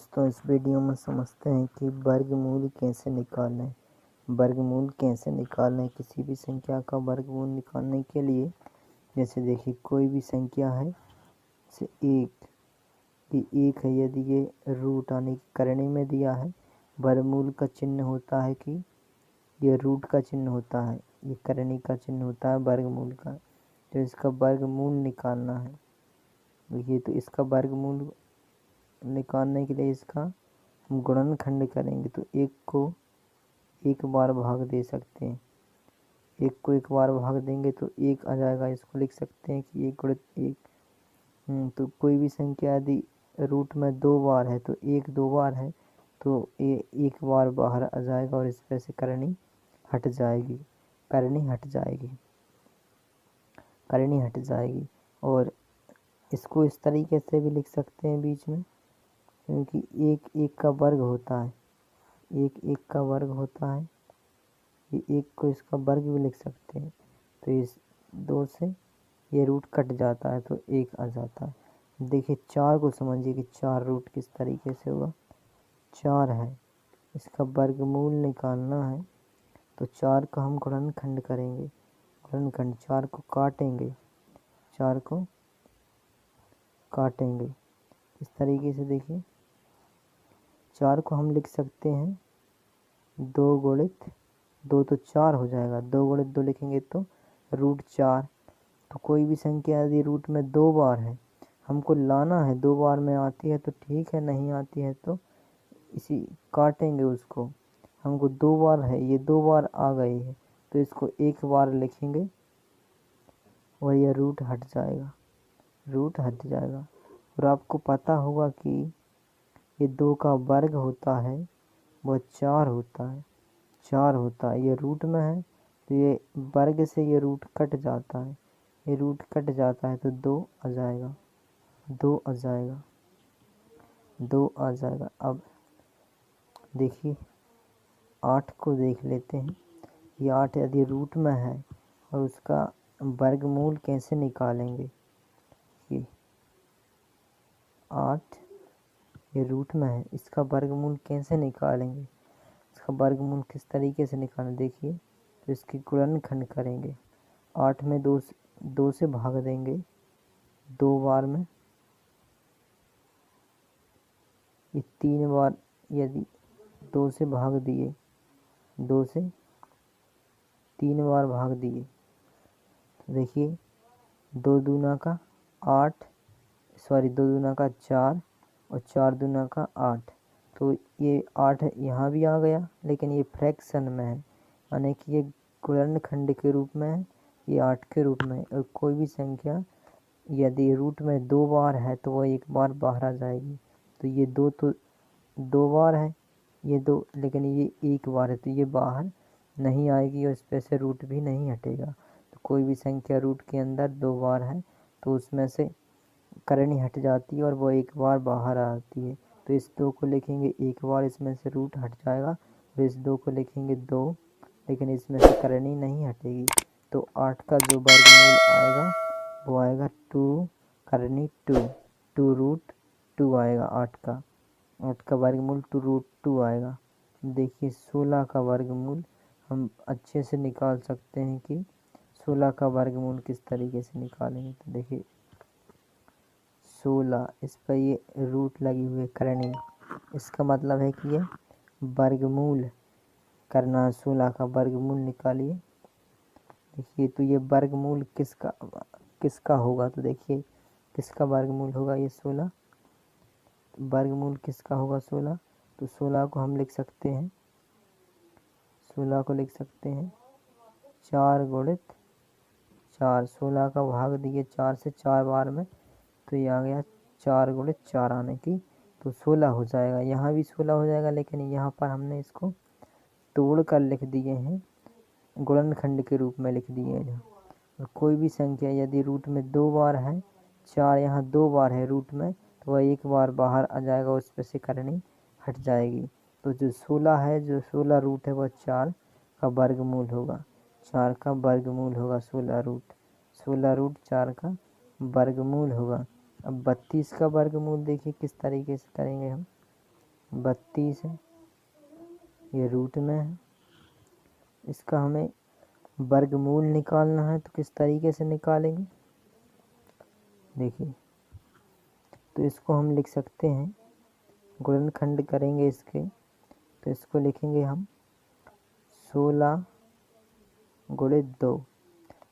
दोस्तों, इस वीडियो में समझते हैं कि वर्गमूल कैसे निकालें। वर्गमूल कैसे निकालें किसी भी संख्या का वर्गमूल निकालने के लिए। जैसे देखिए, कोई भी संख्या है, जैसे एक है, यदि ये रूट यानी करनी में दिया है, वर्गमूल का चिन्ह होता है कि ये रूट का चिन्ह होता है, ये करनी का चिन्ह होता है वर्गमूल का। तो इसका वर्गमूल निकालना है। देखिए, तो इसका वर्गमूल निकालने के लिए इसका हम गुणनखंड करेंगे। तो एक को एक बार भाग दे सकते हैं, एक को एक बार भाग देंगे तो एक आ जाएगा। इसको लिख सकते हैं कि एक गुणित एक। तो कोई भी संख्या यदि रूट में 2 बार है तो एक 2 बार है तो एक बार बाहर आ जाएगा और इस पर से करनी हट जाएगी, करनी हट जाएगी, करनी हट जाएगी। और इसको इस तरीके से भी लिख सकते हैं बीच में, क्योंकि एक एक का वर्ग होता है, एक एक का वर्ग होता है, ये एक को इसका वर्ग भी लिख सकते हैं। तो इस 2 से ये रूट कट जाता है तो एक आ जाता है। देखिए 4 को समझिए कि 4 रूट किस तरीके से हुआ। 4 है, इसका वर्गमूल निकालना है तो 4 का हम गुणनखंड करेंगे। गुणनखंड 4 को काटेंगे, 4 को काटेंगे इस तरीके से। देखिए 4 को हम लिख सकते हैं 2 गुणित 2 तो 4 हो जाएगा, 2 गुणित 2 लिखेंगे तो रूट 4। तो कोई भी संख्या यदि रूट में 2 बार है, हमको लाना है 2 बार में आती है तो ठीक है, नहीं आती है तो इसी काटेंगे उसको। हमको 2 बार है, ये 2 बार आ गई है तो इसको एक बार लिखेंगे और यह रूट हट जाएगा, रूट हट जाएगा। और आपको पता होगा कि ये 2 का वर्ग होता है वह 4 होता है, 4 होता है। ये रूट में है तो ये वर्ग से ये रूट कट जाता है, ये रूट कट जाता है तो 2 आ जाएगा, 2 आ जाएगा, 2 आ जाएगा। अब देखिए 8 को देख लेते हैं। ये 8 यदि रूट में है और उसका वर्गमूल कैसे निकालेंगे। ये 8 ये रूट में है, इसका वर्गमूल कैसे निकालेंगे, इसका वर्गमूल किस तरीके से निकालें। देखिए तो इसकी गुणनखंड करेंगे। 8 में 2 से भाग देंगे 2 बार में, ये 3 बार यदि 2 से भाग दिए, 2 से 3 बार भाग दिए तो देखिए 2 दूना का 8, सॉरी 2 दूना का 4 और 4 दूना का 8। तो ये 8 यहाँ भी आ गया, लेकिन ये फ्रैक्शन में है, यानी कि ये गुणनखंड के रूप में है, ये 8 के रूप में है। और कोई भी संख्या यदि रूट में 2 बार है तो वह एक बार बाहर आ जाएगी। तो ये 2 तो 2 बार है, ये 2, लेकिन ये एक बार है तो ये बाहर नहीं आएगी और इस पे से रूट भी नहीं हटेगा। तो कोई भी संख्या रूट के अंदर 2 बार है तो उसमें से करनी हट जाती है और वो एक बार बाहर आती है। तो इस 2 को लिखेंगे एक बार, इसमें से रूट हट जाएगा। और इस 2 को लिखेंगे 2, लेकिन इसमें से करनी नहीं हटेगी। तो 8 का जो वर्गमूल आएगा वो आएगा 2 करनी 2, 2 रूट 2 आएगा। 8 का वर्गमूल 2 रूट 2 आएगा। देखिए 16 का वर्गमूल हम अच्छे से निकाल सकते हैं कि 16 का वर्गमूल किस तरीके से निकालेंगे। तो देखिए 16, इस पर ये रूट लगी हुई है करनी, इसका मतलब है कि ये वर्गमूल करना। 16 का वर्गमूल निकालिए। देखिए तो ये वर्गमूल किसका होगा। तो देखिए किसका वर्गमूल होगा ये 16, वर्गमूल किसका होगा 16। तो 16 को हम लिख सकते हैं, 16 को लिख सकते हैं 4 गुणित 4। 16 का भाग दिए 4 से 4 बार में तो ये आ गया 4 गुणित 4 आने की, तो 16 हो जाएगा। यहाँ भी 16 हो जाएगा, लेकिन यहाँ पर हमने इसको तोड़ कर लिख दिए हैं, गुणनखंड के रूप में लिख दिए हैं। और कोई भी संख्या यदि रूट में 2 बार है, 4 यहाँ 2 बार है रूट में, तो वह एक बार बाहर आ जाएगा, उस पर से करनी हट जाएगी। तो जो 16 है, जो 16 रूट है वह 4 का वर्गमूल होगा, 4 का वर्गमूल होगा 16 रूट, 16 रूट 4 का वर्गमूल होगा। अब 32 का वर्गमूल देखिए किस तरीके से करेंगे हम। 32 है, ये रूट में है। इसका हमें वर्गमूल निकालना है, तो किस तरीके से निकालेंगे देखिए। तो इसको हम लिख सकते हैं, गुणनखंड करेंगे इसके, तो इसको लिखेंगे हम 16 गुणित 2।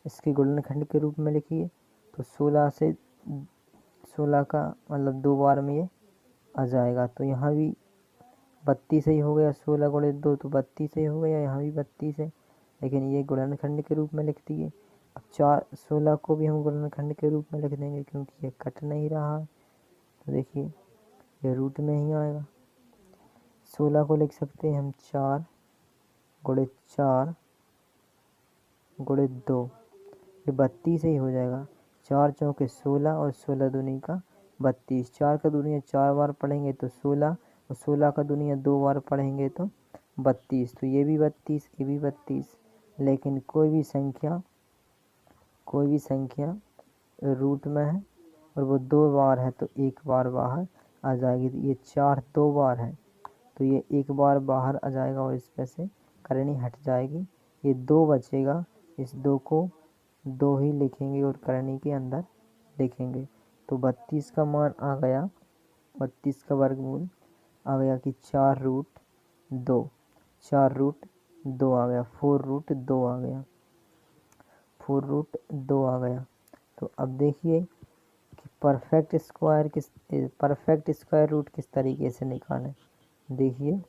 इसके गुणनखंड के रूप में लिखिए, तो 16 से 16 का मतलब 2 बार में ये आ जाएगा। तो यहाँ भी 32 ही हो गया, 16 गुणित 2 तो 32 ही हो गया, यहाँ भी 32 है, लेकिन ये गुणनखंड के रूप में लिख दिए। अब 16 को भी हम गुणनखंड के रूप में लिख देंगे, क्योंकि ये कट नहीं रहा है। तो देखिए ये रूट में ही आएगा। 16 को लिख सकते हैं हम 4 गुणित 4 गुणित 2, ये 32 ही हो जाएगा। 4 चौके 16 और 16 दूनी का 32। 4 का दूनिया 4 बार पढ़ेंगे तो 16, और 16 का दूनिया 2 बार पढ़ेंगे तो 32। तो ये भी 32, ये भी 32, लेकिन कोई भी संख्या रूट में है और वो 2 बार है तो 1 बार बाहर आ जाएगी। तो ये 4 2 बार है, तो ये 1 बार बाहर आ जाएगा और इसमें से करनी हट जाएगी। ये 2 बचेगा, इस 2 को 2 ही लिखेंगे और करनी के अंदर लिखेंगे। तो 32 का मान आ गया, 32 का वर्गमूल आ गया कि 4 रूट 2, 4 रूट 2 आ गया, 4 रूट 2 आ गया, 4 रूट 2 आ गया। तो अब देखिए कि परफेक्ट स्क्वायर रूट किस तरीके से निकालें। देखिए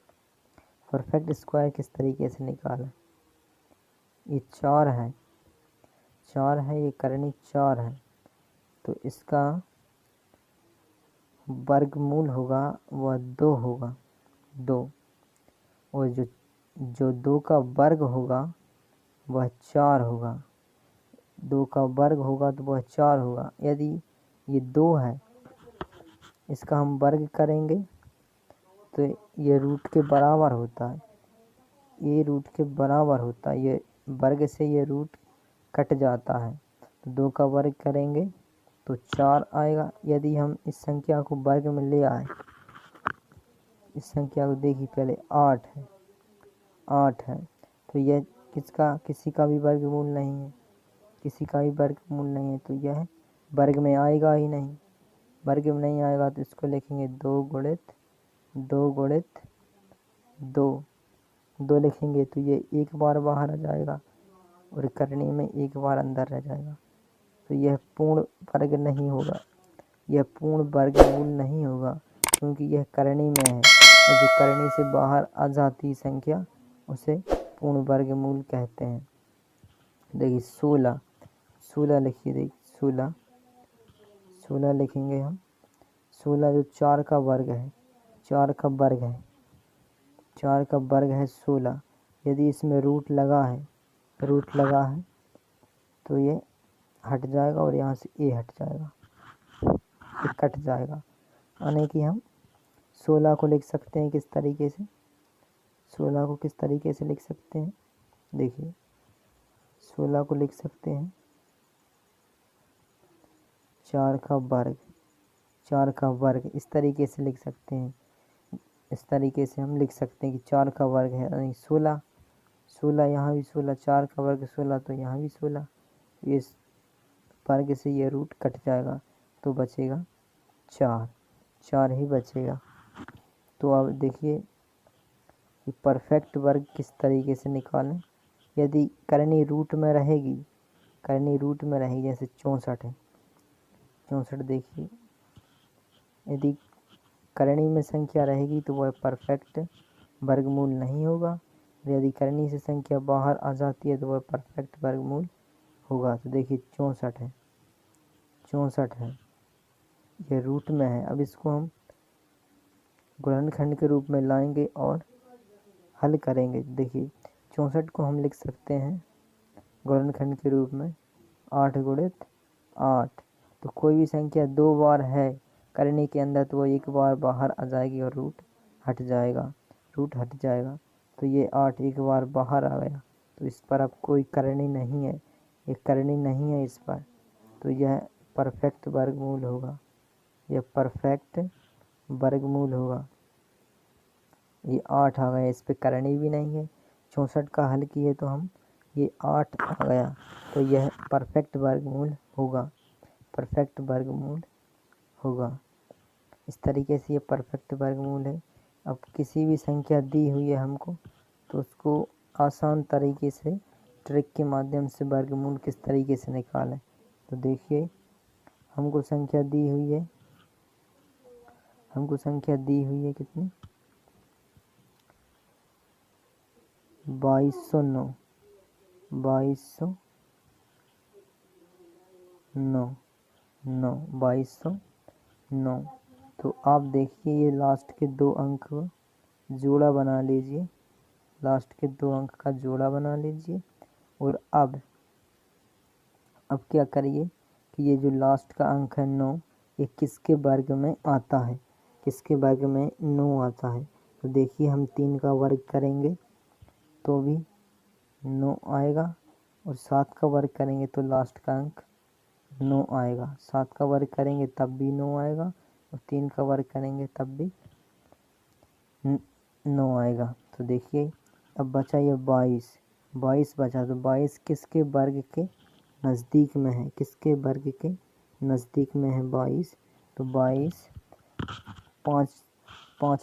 परफेक्ट स्क्वायर किस तरीके से निकालें। ये 4 है, 4 है, ये करनी 4 है, तो इसका वर्गमूल होगा वह 2 होगा, 2, और जो 2 का वर्ग होगा वह 4 होगा, 2 का वर्ग होगा तो वह 4 होगा। यदि ये 2 है, इसका हम वर्ग करेंगे तो ये रूट के बराबर होता है, ये रूट के बराबर होता है, ये वर्ग से ये रूट कट जाता है। तो 2 का वर्ग करेंगे तो 4 आएगा। यदि हम इस संख्या को वर्ग में ले आए, इस संख्या को देखिए पहले 8 है, 8 है, तो यह किसी का भी वर्गमूल नहीं है, किसी का भी वर्गमूल नहीं है, तो यह वर्ग में आएगा ही नहीं। वर्ग में नहीं आएगा तो इसको लिखेंगे 2 गुणित 2 गुणित 2, 2 लिखेंगे तो ये 1 बार बाहर आ जाएगा और करनी में 1 बार अंदर रह जाएगा। तो यह पूर्ण वर्ग नहीं होगा, यह पूर्ण वर्गमूल नहीं होगा, क्योंकि यह करनी में है, और जो करनी से बाहर आ जाती संख्या उसे पूर्ण वर्गमूल कहते हैं। देखिए 16 लिखिए, देखिए 16 लिखेंगे हम। 16 जो 4 का वर्ग है, 4 का वर्ग है, 4 का वर्ग है 16। यदि इसमें रूट लगा है तो ये हट जाएगा और यहाँ से ए हट जाएगा, ये कट जाएगा। यानी कि हम 16 को लिख सकते हैं किस तरीके से, 16 को किस तरीके से लिख सकते हैं। देखिए 16 को लिख सकते हैं 4 का वर्ग, 4 का वर्ग इस तरीके से लिख सकते हैं। इस तरीके से हम लिख सकते हैं कि 4 का वर्ग है यानी 16, 16 यहाँ भी 16, 4 का वर्ग 16 तो यहाँ भी 16, इस वर्ग से ये रूट कट जाएगा तो बचेगा 4, 4 ही बचेगा। तो अब देखिए कि परफेक्ट वर्ग किस तरीके से निकालें। यदि करनी रूट में रहेगी, जैसे 64 है, 64 देखिए, यदि करनी में संख्या रहेगी तो वह परफेक्ट वर्गमूल नहीं होगा, और यदि करनी से संख्या बाहर आ जाती है तो वह परफेक्ट वर्गमूल होगा। तो देखिए 64 है, 64 है, यह रूट में है। अब इसको हम गुणनखंड के रूप में लाएंगे और हल करेंगे। देखिए 64 को हम लिख सकते हैं गुणनखंड के रूप में 8 गुणित 8। तो कोई भी संख्या 2 बार है करने के अंदर तो वो 1 बार बाहर आ जाएगी और रूट हट जाएगा, तो ये 8 1 बार बाहर आ गया, तो इस पर अब कोई करनी नहीं है, ये करनी नहीं है इस पर, तो यह परफेक्ट वर्गमूल होगा, यह परफेक्ट वर्गमूल होगा। ये 8 आ गया, इस पे करनी भी नहीं है। 64 का हल किए तो हम ये 8 आ गया, तो यह परफेक्ट वर्गमूल होगा, परफेक्ट वर्गमूल होगा। इस तरीके से ये परफेक्ट वर्गमूल है। अब किसी भी संख्या दी हुई है हमको, तो उसको आसान तरीके से ट्रिक के माध्यम से वर्गमूल किस तरीके से निकालें। तो देखिए, हमको संख्या दी हुई है, हमको संख्या दी हुई है कितनी, 2209, 2209, 2209। तो आप देखिए, ये लास्ट के 2 अंक जोड़ा बना लीजिए, लास्ट के 2 अंक का जोड़ा बना लीजिए। और अब क्या करिए कि ये जो लास्ट का अंक है 9, ये किसके वर्ग में आता है, किसके वर्ग में 9 आता है। तो देखिए, हम 3 का वर्ग करेंगे तो भी 9 आएगा, और 7 का वर्ग करेंगे तो लास्ट का अंक 9 आएगा। 7 का वर्ग करेंगे तब भी 9 आएगा, और 3 का वर्ग करेंगे तब भी 9 आएगा। तो देखिए, अब बचा ये 22 बचा, तो 22 किसके वर्ग के नज़दीक में है, किसके वर्ग के नज़दीक में है 22। तो 22 पाँच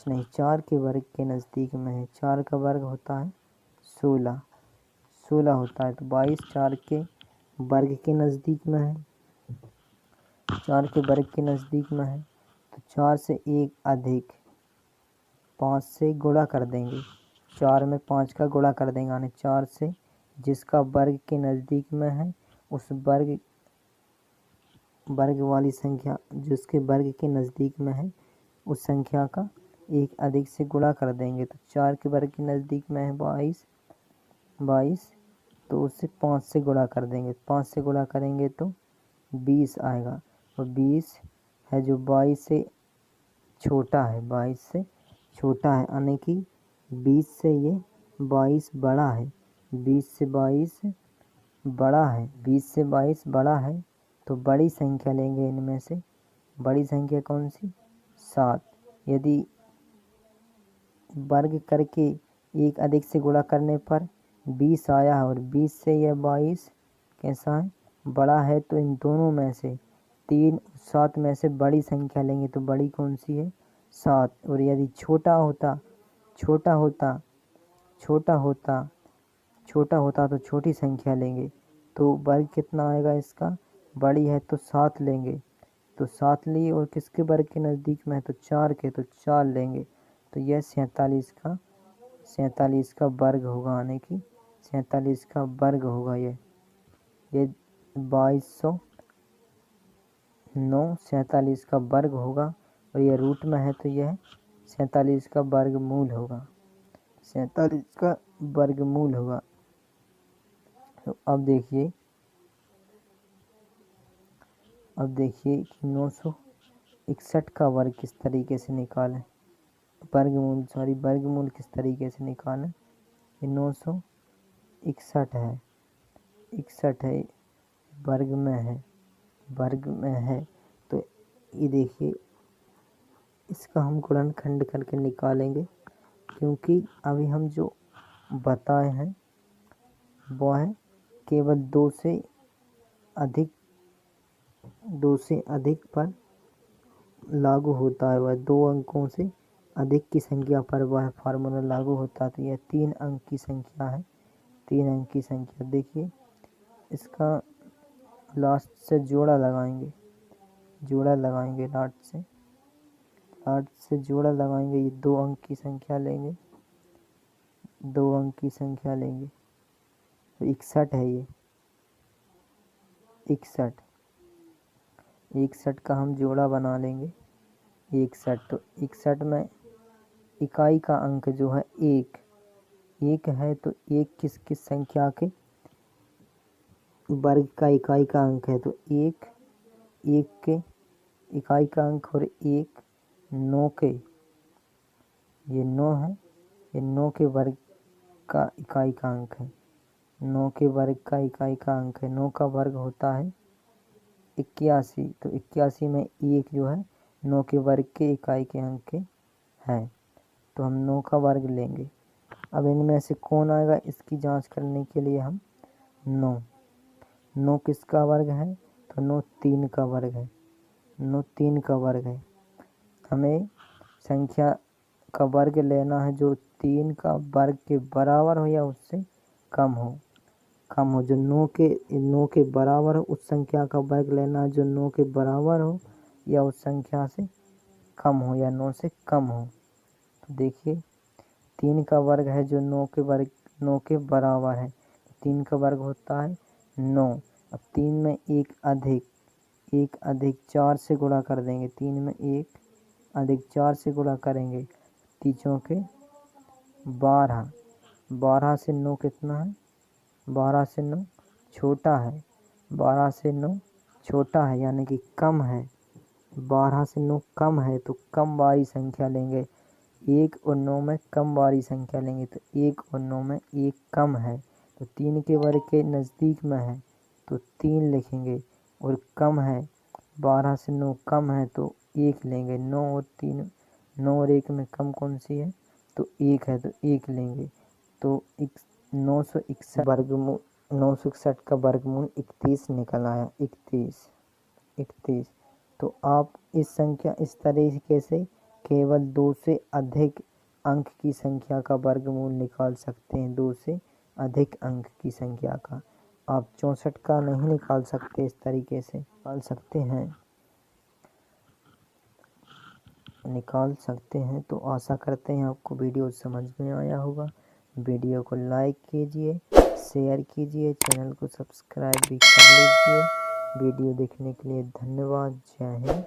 नहीं, 4 के वर्ग के नज़दीक में है। 4 का वर्ग होता है 16, 16 होता है। तो 22 4 के वर्ग के नज़दीक में है, 4 के वर्ग के नज़दीक में है। तो 4 से 1 अधिक 5 से गुणा कर देंगे, 4 में 5 का गुणा कर देंगे, यानी 4 से जिसका वर्ग के नज़दीक में है उस वर्ग वाली संख्या, जिसके वर्ग के नज़दीक में है उस संख्या का 1 अधिक से गुणा कर देंगे। तो 4 के वर्ग के नज़दीक में है 22, तो उससे 5 से गुणा कर देंगे, 5 से गुणा करेंगे तो 20 आएगा। और 20 है जो 22 से छोटा है, 22 से छोटा है, यानी कि 20 से ये 22 बड़ा है, 20 से 22 बड़ा है, 20 से 22 बड़ा है। तो बड़ी संख्या लेंगे इनमें से, बड़ी संख्या कौन सी, 7। यदि वर्ग करके 1 अधिक से गुणा करने पर 20 आया है, और 20 से यह 22 कैसा है, बड़ा है, तो इन दोनों में से 3 7 में से बड़ी संख्या लेंगे। तो बड़ी कौन सी है, 7। और यदि छोटा होता तो छोटी संख्या लेंगे। तो वर्ग कितना आएगा इसका, बड़ी है तो 7 लेंगे, तो 7 लिए, और किसके वर्ग के नज़दीक में है, तो 4 के, तो 4 लेंगे। तो यह 47 का वर्ग होगा, यानी कि 47 का वर्ग होगा। ये 2209 47 का वर्ग होगा, और यह रूट में है तो यह 47 का वर्गमूल होगा, 47 का वर्गमूल होगा। तो अब देखिए कि 961 का वर्ग किस तरीके से निकालें, वर्गमूल किस तरीके से निकालें। ये 961 है, 61 है, वर्ग में है। तो ये देखिए, इसका हम गुणनखंड करके निकालेंगे, क्योंकि अभी हम जो बताए हैं वो है केवल 2 से अधिक पर लागू होता है, वह 2 अंकों से अधिक की संख्या पर वह फार्मूला लागू होता है। तो यह 3 अंक की संख्या है, 3 अंक की संख्या। देखिए, इसका लास्ट से जोड़ा लगाएंगे, लास्ट से जोड़ा लगाएंगे, ये 2 अंक की संख्या लेंगे, 2 अंक की संख्या लेंगे। तो 61 है ये, 61 का हम जोड़ा बना लेंगे, 61। तो 61 में इकाई का अंक जो है 1 है, तो 1 किस संख्या के वर्ग का इकाई का अंक है। तो 1 के इकाई का अंक, और 1 9 के, ये 9 है, ये 9 के वर्ग का इकाई का अंक है, 9 के वर्ग का इकाई का अंक है। 9 का वर्ग होता है 81, तो 81 में 1 जो है 9 के वर्ग के इकाई के अंक के है। तो हम 9 का वर्ग लेंगे। अब इनमें से कौन आएगा इसकी जांच करने के लिए हम 9 किसका वर्ग है, तो 9 3 का वर्ग है, 9 3 का वर्ग है। हमें संख्या का वर्ग लेना है जो 3 का वर्ग के बराबर हो या उससे कम हो। जो 9 के बराबर हो उस संख्या का वर्ग लेना है जो 9 के बराबर हो या उस संख्या से कम हो या 9 से कम हो। तो देखिए 3 का वर्ग है जो 9 के बराबर है। 3 का वर्ग होता है 9। अब 3 में एक अधिक 4 से गुणा कर देंगे। 3 में 1 अधिक 4 से गुणा करेंगे, 3 के 12 से 9 कितना है, 12 से 9 छोटा है, 12 से 9 छोटा है यानी कि कम है। 12 से 9 कम है तो कम वाली संख्या लेंगे। 1 और 9 में कम वाली संख्या लेंगे तो 1 और 9 में 1 कम है, तो 3 के वर्ग के नज़दीक में है तो 3 लिखेंगे, और कम है 12 से 9 कम है तो 1 लेंगे। 9 और 1 में कम कौन सी है, तो 1 है तो 1 लेंगे। तो 961 का वर्गमूल 31 निकल आया। 31। तो आप इस तरीके से केवल 2 से अधिक अंक की संख्या का वर्गमूल निकाल सकते हैं। 2 से अधिक अंक की संख्या का आप 64 का नहीं निकाल सकते, इस तरीके से निकाल सकते हैं। तो आशा करते हैं आपको वीडियो समझ में आया होगा। वीडियो को लाइक कीजिए, शेयर कीजिए, चैनल को सब्सक्राइब भी कर लीजिए। वीडियो देखने के लिए धन्यवाद। जय हिंद।